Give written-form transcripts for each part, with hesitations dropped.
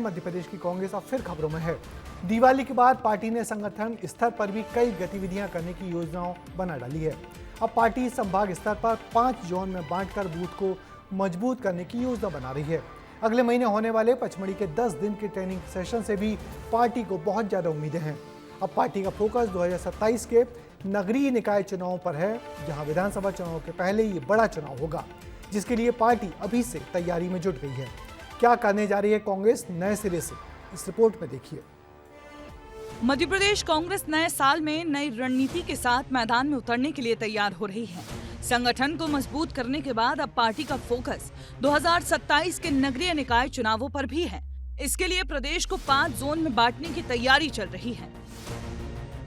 मध्य प्रदेश की कांग्रेस अब फिर खबरों में है। दिवाली के बाद पार्टी ने संगठन स्तर पर भी कई गतिविधियां करने की योजनाओं बना डाली है। अब पार्टी संभाग स्तर पर 5 जोन में बांटकर बूथ को मजबूत करने की योजना बना रही है। अगले महीने होने वाले पचमढ़ी के 10 दिन के ट्रेनिंग सेशन से भी पार्टी को बहुत ज्यादा उम्मीदें हैं। अब पार्टी का फोकस 2027 के नगरीय निकाय चुनावों पर है, जहां विधानसभा चुनाव के पहले ये बड़ा चुनाव होगा, जिसके लिए पार्टी अभी से तैयारी में जुट गई है। क्या करने जा रही है कांग्रेस नए सिरे से, इस रिपोर्ट में देखिए। मध्य प्रदेश कांग्रेस नए साल में नई रणनीति के साथ मैदान में उतरने के लिए तैयार हो रही है। संगठन को मजबूत करने के बाद अब पार्टी का फोकस 2027 के नगरीय निकाय चुनावों पर भी है। इसके लिए प्रदेश को 5 जोन में बांटने की तैयारी चल रही है।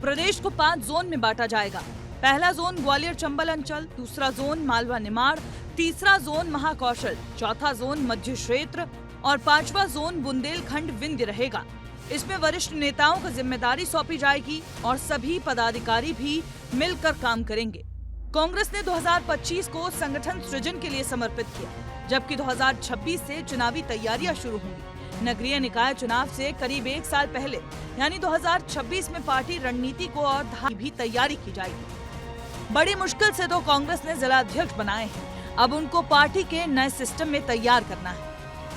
प्रदेश को 5 जोन में बांटा जाएगा। पहला जोन ग्वालियर चंबल अंचल, दूसरा जोन मालवा निमाड़, तीसरा जोन महाकौशल, चौथा जोन मध्य क्षेत्र और 5वां जोन बुंदेलखंड विंध्य रहेगा। इसमें वरिष्ठ नेताओं को जिम्मेदारी सौंपी जाएगी और सभी पदाधिकारी भी मिलकर काम करेंगे। कांग्रेस ने 2025 को संगठन सृजन के लिए समर्पित किया, जबकि 2026 से चुनावी तैयारियां शुरू होंगी। नगरीय निकाय चुनाव से करीब 1 साल पहले यानी 2026 में पार्टी रणनीति को और भी तैयारी की जाएगी। बड़ी मुश्किल से तो कांग्रेस ने जिला अध्यक्ष बनाए हैं, अब उनको पार्टी के नए सिस्टम में तैयार करना है।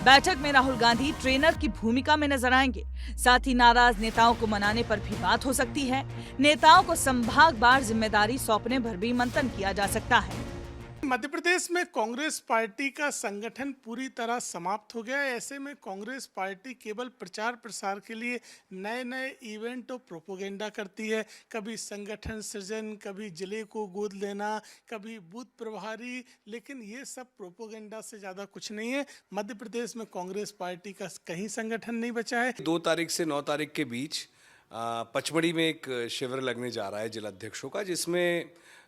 बैठक में राहुल गांधी ट्रेनर की भूमिका में नजर आएंगे। साथ ही नाराज नेताओं को मनाने पर भी बात हो सकती है। नेताओं को संभागवार जिम्मेदारी सौंपने पर भी मंथन किया जा सकता है। मध्य प्रदेश में कांग्रेस पार्टी का संगठन पूरी तरह समाप्त हो गया है। ऐसे में कांग्रेस पार्टी केवल प्रचार प्रसार के लिए नए नए इवेंट और प्रोपोगेंडा करती है। कभी संगठन सृजन, कभी जिले को गोद लेना, कभी बूथ प्रभारी, लेकिन ये सब प्रोपोगेंडा से ज़्यादा कुछ नहीं है। मध्य प्रदेश में कांग्रेस पार्टी का कहीं संगठन नहीं बचा है। 2 तारीख से 9 तारीख के बीच पचमढ़ी में एक शिविर लगने जा रहा है जिला अध्यक्षों का, जिसमें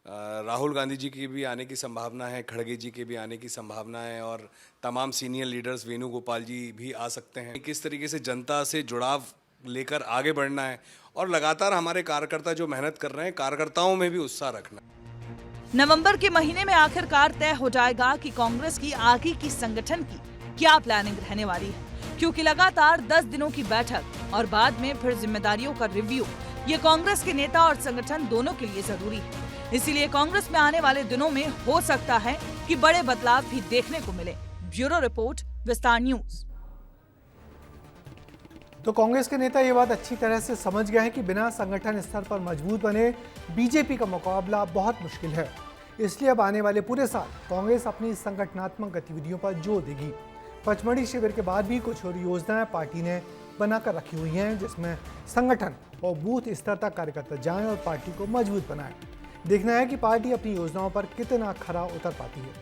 राहुल गांधी जी की भी आने की संभावना है, खड़गे जी के भी आने की संभावना है और तमाम सीनियर लीडर्स वेणुगोपाल जी भी आ सकते हैं। किस तरीके से जनता से जुड़ाव लेकर आगे बढ़ना है और लगातार हमारे कार्यकर्ता जो मेहनत कर रहे हैं, कार्यकर्ताओं में भी उत्साह रखना है। नवंबर के महीने में आखिरकार तय हो जाएगा कि कांग्रेस की आगे की संगठन की क्या प्लानिंग रहने वाली है, क्योंकि लगातार 10 दिनों की बैठक और बाद में फिर जिम्मेदारियों का रिव्यू, ये कांग्रेस के नेता और संगठन दोनों के लिए जरूरी है। इसीलिए कांग्रेस में आने वाले दिनों में हो सकता है कि बड़े बदलाव भी देखने को मिले। ब्यूरो रिपोर्ट, विस्तार न्यूज। तो कांग्रेस के नेता ये बात अच्छी तरह से समझ गए हैं कि बिना संगठन स्तर पर मजबूत बने बीजेपी का मुकाबला बहुत मुश्किल है। इसलिए अब आने वाले पूरे साल कांग्रेस अपनी संगठनात्मक गतिविधियों पर जोर देगी। पचमढ़ी शिविर के बाद भी कुछ और योजनाएं पार्टी ने बनाकर रखी हुई हैं, जिसमें संगठन और बूथ स्तर तक कार्यकर्ता जाएं और पार्टी को मजबूत बनाएं। देखना है कि पार्टी अपनी योजनाओं पर कितना खरा उतर पाती है।